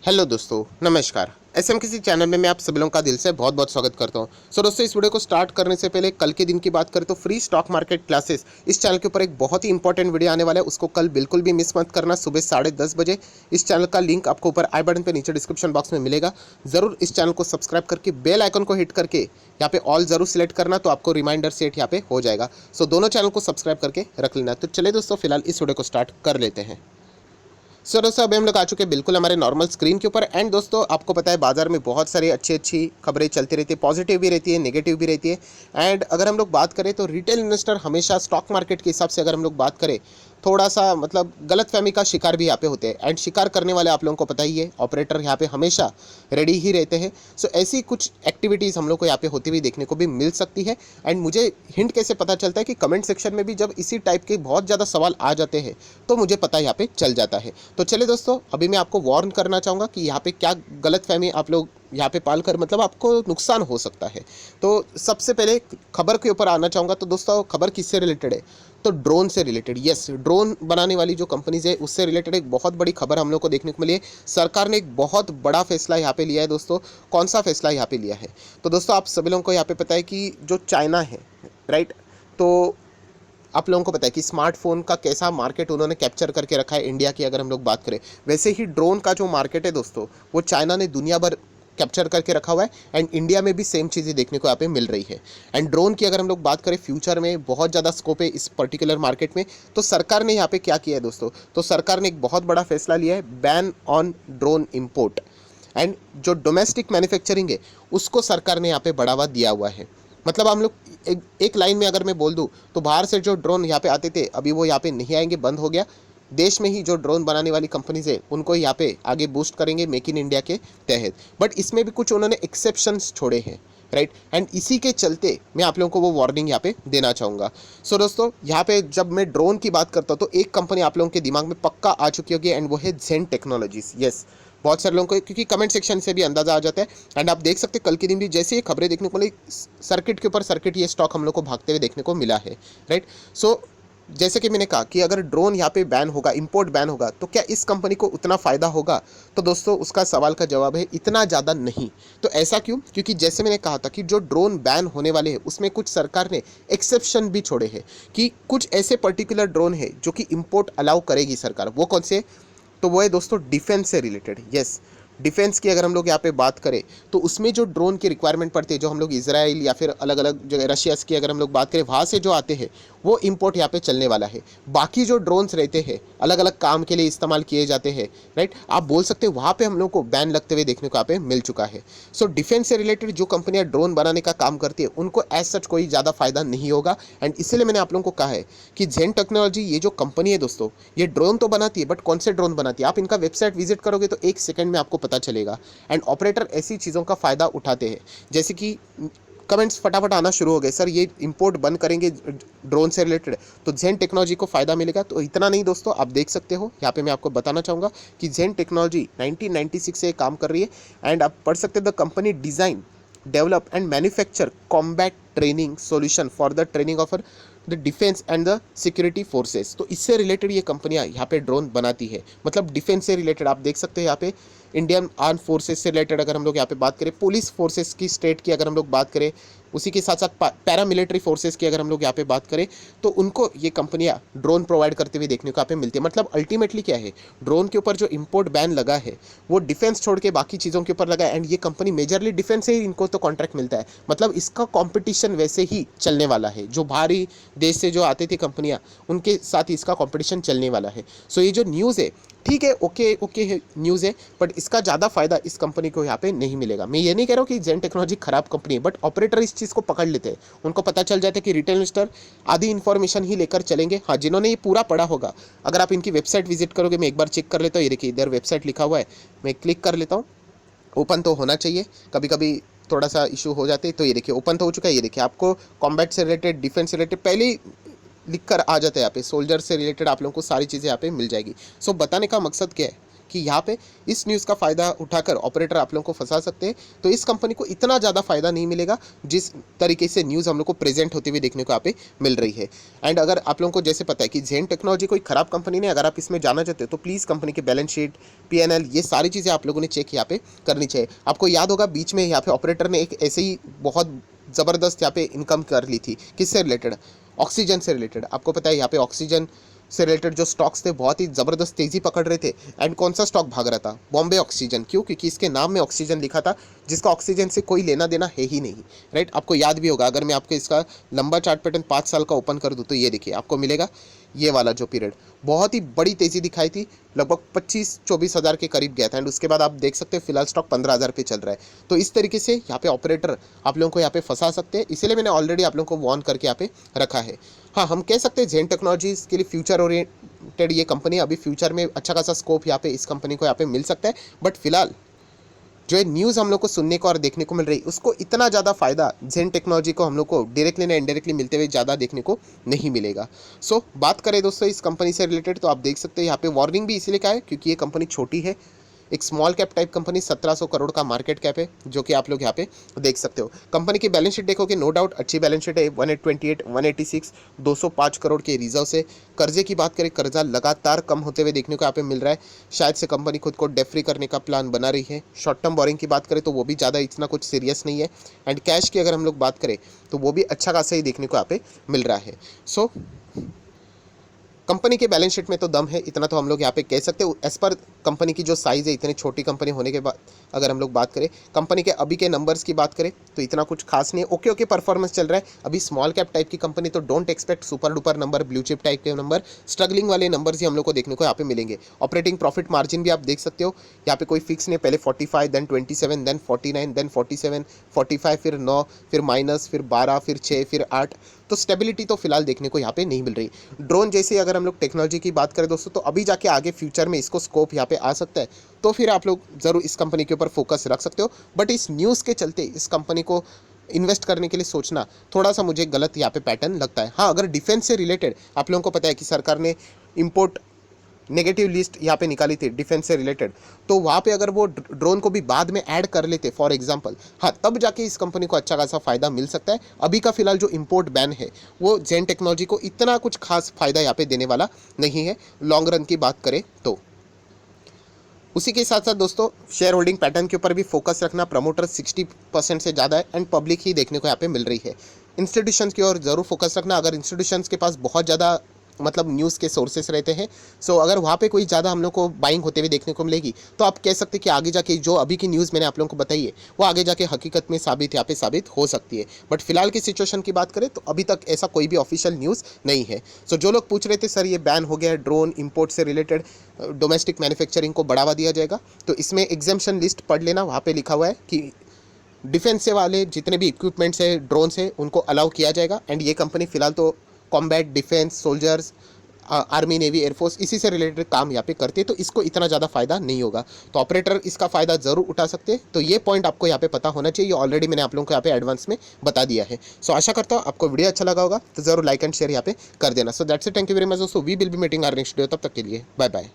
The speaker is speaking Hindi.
हेलो दोस्तों, नमस्कार। एसएम किसी चैनल में मैं आप सभी लोगों का दिल से बहुत बहुत स्वागत करता हूं। दोस्तों, इस वीडियो को स्टार्ट करने से पहले कल के दिन की बात करें तो फ्री स्टॉक मार्केट क्लासेस इस चैनल के ऊपर एक बहुत ही इंपॉर्टेंट वीडियो आने वाला है। उसको कल बिल्कुल भी मिस मत करना, सुबह 10:30 बजे। इस चैनल का लिंक आपको ऊपर आई बटन पे नीचे डिस्क्रिप्शन बॉक्स में मिलेगा। ज़रूर इस चैनल को सब्सक्राइब करके बेल आइकन को हिट करके यहाँ पे ऑल ज़रूर सिलेक्ट करना, तो आपको रिमाइंडर सेट यहाँ पे हो जाएगा। दोनों चैनल को सब्सक्राइब करके रख लेना। तो चलिए दोस्तों, फिलहाल इस वीडियो को स्टार्ट कर लेते हैं। दोस्तों, अभी हम लोग आ चुके हैं बिल्कुल हमारे नॉर्मल स्क्रीन के ऊपर। एंड दोस्तों, आपको पता है बाजार में बहुत सारी अच्छी अच्छी खबरें चलती रहती है, पॉजिटिव भी रहती है, नेगेटिव भी रहती है। एंड अगर हम लोग बात करें तो रिटेल इन्वेस्टर हमेशा स्टॉक मार्केट के हिसाब से अगर हम लोग बात करें, थोड़ा सा मतलब गलतफहमी का शिकार भी यहाँ पे होते हैं। एंड शिकार करने वाले आप लोगों को पता ही है, ऑपरेटर यहाँ पे हमेशा रेडी ही रहते हैं। ऐसी कुछ एक्टिविटीज़ हम लोग को यहाँ पे होती हुई देखने को भी मिल सकती है। एंड मुझे हिंट कैसे पता चलता है कि कमेंट सेक्शन में भी जब इसी टाइप के बहुत ज़्यादा सवाल आ जाते हैं तो मुझे पता यहाँ पे चल जाता है। तो चलिए दोस्तों, अभी मैं आपको वार्न करना चाहूँगा कि यहाँ पे क्या गलतफहमी आप लोग यहाँ पे पाल कर मतलब आपको नुकसान हो सकता है। तो सबसे पहले खबर के ऊपर आना चाहूँगा। तो दोस्तों, खबर किससे रिलेटेड है? तो ड्रोन से रिलेटेड। यस, ड्रोन बनाने वाली जो कंपनीज है उससे रिलेटेड एक बहुत बड़ी खबर हम लोग को देखने को मिली है। सरकार ने एक बहुत बड़ा फैसला यहाँ पे लिया है दोस्तों। कौन सा फैसला यहाँ पे लिया है? तो दोस्तों, आप सभी लोगों को यहाँ पे पता है कि जो चाइना है, राइट, तो आप लोगों को पता है कि स्मार्टफोन का कैसा मार्केट उन्होंने कैप्चर करके रखा है इंडिया की अगर हम लोग बात करें। वैसे ही ड्रोन का जो मार्केट है दोस्तों, वो चाइना ने दुनिया भर कैप्चर करके रखा हुआ है। एंड इंडिया में भी सेम चीज़ें देखने को यहाँ पे मिल रही है। एंड ड्रोन की अगर हम लोग बात करें, फ्यूचर में बहुत ज़्यादा स्कोप है इस पर्टिकुलर मार्केट में। तो सरकार ने यहाँ पे क्या किया है दोस्तों? तो सरकार ने एक बहुत बड़ा फैसला लिया है, ban on drone import. And जो डोमेस्टिक मैन्युफैक्चरिंग है उसको सरकार ने यहाँ पे बढ़ावा दिया हुआ है। मतलब हम लोग एक लाइन में अगर मैं बोल दूं तो बाहर से जो ड्रोन यहाँ पे आते थे अभी वो यहाँ पे नहीं आएंगे, बंद हो गया। देश में ही जो ड्रोन बनाने वाली कंपनीज है उनको यहाँ पे आगे बूस्ट करेंगे मेक इन इंडिया के तहत। बट इसमें भी कुछ उन्होंने एक्सेप्शंस छोड़े हैं, राइट। एंड इसी के चलते मैं आप लोगों को वो वार्निंग यहाँ पे देना चाहूँगा। दोस्तों, यहाँ पे जब मैं ड्रोन की बात करता हूँ तो एक कंपनी आप लोगों के दिमाग में पक्का आ चुकी होगी, एंड वो है जेन टेक्नोलॉजीज। यस, बहुत सारे लोगों को क्योंकि कमेंट सेक्शन से भी अंदाजा आ जाता है। एंड आप देख सकते हैं कल के दिन भी जैसे ये खबरें देखने को मिली, सर्किट के ऊपर सर्किट ये स्टॉक हम लोग को भागते हुए देखने को मिला है, राइट। जैसे कि मैंने कहा कि अगर ड्रोन यहाँ पे बैन होगा, इंपोर्ट बैन होगा, तो क्या इस कंपनी को उतना फ़ायदा होगा? तो दोस्तों, उसका सवाल का जवाब है इतना ज़्यादा नहीं। तो ऐसा क्यों? क्योंकि जैसे मैंने कहा था कि जो ड्रोन बैन होने वाले हैं उसमें कुछ सरकार ने एक्सेप्शन भी छोड़े हैं कि कुछ ऐसे पर्टिकुलर ड्रोन है जो कि इंपोर्ट अलाउ करेगी सरकार। वो कौन से? तो वो है दोस्तों डिफेंस से रिलेटेड। यस, डिफेंस की अगर हम लोग यहाँ पे बात करें तो उसमें जो ड्रोन की रिक्वायरमेंट पड़ती है, जो हम लोग इजराइल या फिर अलग अलग जगह रशिया की अगर हम लोग बात करें, वहाँ से जो आते हैं वो इंपोर्ट यहाँ पे चलने वाला है। बाकी जो ड्रोन्स रहते हैं अलग अलग काम के लिए इस्तेमाल किए जाते हैं, राइट, आप बोल सकते हैं वहाँ पे हम लोग को बैन लगते हुए देखने को यहाँ पे मिल चुका है। डिफेंस से रिलेटेड जो कंपनियाँ ड्रोन बनाने का काम करती है उनको एज सच कोई ज़्यादा फायदा नहीं होगा। एंड इसीलिए मैंने आप लोगों को कहा है कि जेन टेक्नोलॉजी ये जो कंपनी है दोस्तों, ये ड्रोन तो बनाती है बट कौन से ड्रोन बनाती है आप इनका वेबसाइट विजिट करोगे तो एक सेकंड में आपको पता चलेगा। एंड ऑपरेटर ऐसी चीज़ों का फ़ायदा उठाते हैं, जैसे कि कमेंट्स फटाफट आना शुरू हो गए, सर ये इंपोर्ट बंद करेंगे ड्रोन से रिलेटेड तो जेन टेक्नोलॉजी को फ़ायदा मिलेगा। तो इतना नहीं दोस्तों, आप देख सकते हो यहाँ पे मैं आपको बताना चाहूँगा कि जेन टेक्नोलॉजी 1996 से काम कर रही है। एंड आप पढ़ सकते हैं the company design develop and manufacture combat training solution for the training of the defence and the security forces. तो इससे रिलेटेड ये कंपनियां यहाँ पे ड्रोन बनाती है, मतलब डिफेंस से रिलेटेड। आप देख सकते हैं यहाँ पे इंडियन आर्म फोर्सेस से रिलेटेड अगर हम लोग यहाँ पे बात करें, पुलिस फोर्सेस की स्टेट की अगर हम लोग बात करें, उसी के साथ साथ पैरामिलिट्री फोर्सेस की अगर हम लोग यहाँ पे बात करें तो उनको ये कंपनियां ड्रोन प्रोवाइड करते हुए देखने को यहाँ पे मिलती है। मतलब अल्टीमेटली क्या है, ड्रोन के ऊपर जो इंपोर्ट बैन लगा है वो डिफेंस छोड़ के बाकी चीज़ों के ऊपर लगा है। एंड ये कंपनी मेजरली डिफेंस से ही इनको तो कॉन्ट्रैक्ट मिलता है, मतलब इसका कॉम्पिटिशन वैसे ही चलने वाला है। जो बाहरी देश से जो आती थी कंपनियां उनके साथ इसका कॉम्पिटिशन चलने वाला है। ये जो न्यूज़ है, ठीक है, ओके ओके है न्यूज़ है, बट इसका ज़्यादा फायदा इस कंपनी को यहाँ पे नहीं मिलेगा। मैं ये नहीं कह रहा हूँ कि जेन टेक्नोलॉजी खराब कंपनी है, बट ऑपरेटर इस चीज़ को पकड़ लेते हैं। उनको पता चल जाता है कि रिटेल इन्वेस्टर आधी इन्फॉर्मेशन ही लेकर चलेंगे। हाँ, जिन्होंने ये पूरा पढ़ा होगा, अगर आप इनकी वेबसाइट विजिट करोगे, मैं एक बार चेक कर लेता हूँ, ये देखिए इधर वेबसाइट लिखा हुआ है, मैं क्लिक कर लेता हूँ। ओपन तो होना चाहिए, कभी कभी थोड़ा सा इशू हो जाते हैं। तो ये देखिए ओपन तो हो चुका है। ये देखिए आपको कॉम्बैट से रिलेटेड, डिफेंस से रिलेटेड पहले ही लिख कर आ जाता है। यहाँ पे सोल्जर से रिलेटेड आप लोगों को सारी चीज़ें यहाँ पे मिल जाएगी। बताने का मकसद क्या है कि यहाँ पे इस न्यूज़ का फ़ायदा उठाकर ऑपरेटर आप लोगों को फंसा सकते हैं। तो इस कंपनी को इतना ज़्यादा फ़ायदा नहीं मिलेगा जिस तरीके से न्यूज़ हम लोग को प्रेजेंट होती हुई देखने को यहाँ पे मिल रही है। एंड अगर आप लोगों को जैसे पता है कि ज़ेन टेक्नोलॉजी कोई ख़राब कंपनी नहीं, अगर आप इसमें जाना चाहते हो तो प्लीज़ कंपनी की बैलेंस शीट, पीएनएल, ये सारी चीज़ें आप लोगों ने चेक यहाँ पे करनी चाहिए। आपको याद होगा बीच में यहाँ पे ऑपरेटर ने एक ऐसे ही बहुत ज़बरदस्त यहाँ पे इनकम कर ली थी, किससे रिलेटेड, ऑक्सीजन से रिलेटेड। आपको पता है यहाँ पे ऑक्सीजन से रिलेटेड जो स्टॉक्स थे बहुत ही ज़बरदस्त तेज़ी पकड़ रहे थे। एंड कौन सा स्टॉक भाग रहा था, बॉम्बे ऑक्सीजन। क्यों? क्योंकि इसके नाम में ऑक्सीजन लिखा था, जिसका ऑक्सीजन से कोई लेना देना है ही नहीं, राइट। आपको याद भी होगा, अगर मैं आपको इसका लंबा चार्ट पैटर्न 5 साल का ओपन कर दूँ तो ये देखिए आपको मिलेगा, ये वाला जो पीरियड बहुत ही बड़ी तेज़ी दिखाई थी, लगभग 25-24 हज़ार के करीब गया था। एंड उसके बाद आप देख सकते हैं फिलहाल स्टॉक 15,000 पे चल रहा है। तो इस तरीके से यहाँ पे ऑपरेटर आप लोगों को यहाँ पे फंसा सकते हैं, इसीलिए मैंने ऑलरेडी आप लोगों को वार्न करके यहाँ पे रखा है। हाँ, हम कह सकते हैं ज़ेन टेक्नोलॉजीज़ के लिए फ्यूचर ओरिएंटेड ये कंपनी, अभी फ्यूचर में अच्छा खासा स्कोप यहाँ पे इस कंपनी को यहाँ पे मिल सकता है। बट फिलहाल जो है न्यूज़ हम लोग को सुनने को और देखने को मिल रही, उसको इतना ज़्यादा फ़ायदा ज़ेन टेक्नोलॉजी को हम लोग को डायरेक्टली ना इनडायरेक्टली मिलते हुए ज़्यादा देखने को नहीं मिलेगा। सो बात करें दोस्तों इस कंपनी से रिलेटेड, तो आप देख सकते हैं यहाँ पे वार्निंग भी इसीलिए का है क्योंकि ये कंपनी छोटी है, एक small cap type company, 1700 crore का मार्केट कैप है, जो कि आप लोग यहाँ पे देख सकते हो। कंपनी की बैलेंस शीट देखोगे, नो डाउट अच्छी बैलेंस शीट है, 128, 186, 205 करोड़ के रिजर्व से। कर्जे की बात करें, कर्जा लगातार कम होते हुए देखने को यहाँ पे मिल रहा है। शायद से कंपनी खुद को डेट फ्री करने का प्लान बना रही है। शॉर्ट टर्म बोरिंग की बात करें तो वो भी ज़्यादा इतना कुछ सीरियस नहीं है। एंड कैश की अगर हम लोग बात करें तो वो भी अच्छा खासा ही देखने को यहाँ पे मिल रहा है। सो कंपनी के बैलेंस शीट में तो दम है, इतना तो हम लोग यहाँ पे कह सकते हो। एज पर कंपनी की जो साइज़ है, इतनी छोटी कंपनी होने के बाद अगर हम लोग बात करें कंपनी के अभी के नंबर्स की बात करें तो इतना कुछ खास नहीं है, ओके ओके परफॉर्मेंस चल रहा है। अभी स्मॉल कैप टाइप की कंपनी, तो don't expect super duper number, blue chip type के नंबर, स्ट्रगलिंग वाले नंबर्स ही हम लोग को देखने को यहाँ पे मिलेंगे। ऑपरेटिंग प्रॉफिट मार्जिन भी आप देख सकते हो, यहाँ पे कोई फिक्स नहीं, पहले 45, देन 27, देन 49, देन 47, 45, फिर 9, फिर माइनस, फिर 12, फिर 6, फिर 8। तो स्टेबिलिटी तो फिलहाल देखने को यहाँ पे नहीं मिल रही। ड्रोन जैसे अगर हम लोग टेक्नोलॉजी की बात करें दोस्तों, तो अभी जाके आगे फ्यूचर में इसको स्कोप यहाँ पे आ सकता है, तो फिर आप लोग ज़रूर इस कंपनी के ऊपर फोकस रख सकते हो। बट इस न्यूज़ के चलते इस कंपनी को इन्वेस्ट करने के लिए सोचना थोड़ा सा मुझे गलत यहाँ पे पैटर्न लगता है। हाँ, अगर डिफेंस से रिलेटेड आप लोगों को पता है कि सरकार ने इम्पोर्ट नेगेटिव लिस्ट यहाँ पे निकाली थी डिफेंस से रिलेटेड, तो वहाँ पे अगर वो ड्रोन को भी बाद में ऐड कर लेते फॉर एग्जांपल, हाँ, तब जाके इस कंपनी को अच्छा खासा फ़ायदा मिल सकता है। अभी का फिलहाल जो इंपोर्ट बैन है वो ज़ेन टेक्नोलॉजी को इतना कुछ खास फ़ायदा यहाँ पे देने वाला नहीं है लॉन्ग रन की बात करें तो। उसी के साथ साथ दोस्तों शेयर होल्डिंग पैटर्न के ऊपर भी फोकस रखना, प्रमोटर 60% से ज़्यादा है एंड पब्लिक ही देखने को यहाँ पे मिल रही है। इंस्टीट्यूशंस की ओर ज़रूर फोकस रखना, अगर इंस्टीट्यूशंस के पास बहुत ज़्यादा मतलब न्यूज़ के सोर्सेस रहते हैं, सो अगर वहाँ पे कोई ज़्यादा हम लोग को बाइंग होते हुए देखने को मिलेगी तो आप कह सकते हैं कि आगे जाके जो अभी की न्यूज़ मैंने आप लोगों को बताई है वो आगे जाके हकीकत में यहाँ पे साबित हो सकती है। बट फिलहाल की सिचुएशन की बात करें तो अभी तक ऐसा कोई भी ऑफिशियल न्यूज़ नहीं है। सो जो लोग पूछ रहे थे सर ये बैन हो गया है ड्रोन इंपोर्ट से रिलेटेड, डोमेस्टिक मैन्युफैक्चरिंग को बढ़ावा दिया जाएगा, तो इसमें एग्जाम्पशन लिस्ट पढ़ लेना, वहाँ पे लिखा हुआ है कि डिफेंस से वाले जितने भी इक्विपमेंट्स है, ड्रोन्स है, उनको अलाउ किया जाएगा। एंड ये कंपनी फिलहाल तो combat, defence, soldiers, army, navy, air force इसी से रिलेटेड काम यहाँ पे करती है, तो इसको इतना ज़्यादा फायदा नहीं होगा। तो ऑपरेटर इसका फ़ायदा ज़रूर उठा सकते हैं। तो ये पॉइंट आपको यहाँ पे पता होना चाहिए, ये ऑलरेडी मैंने आप लोगों को यहाँ पे एडवांस में बता दिया है। सो आशा करता हूँ आपको वीडियो अच्छा लगा होगा, तो ज़रूर लाइक एंड शेयर यहाँ पे कर देना। So that's it, thank you very much दोस्तों, we will be meeting our next video, तब तक के लिए बाय बाय।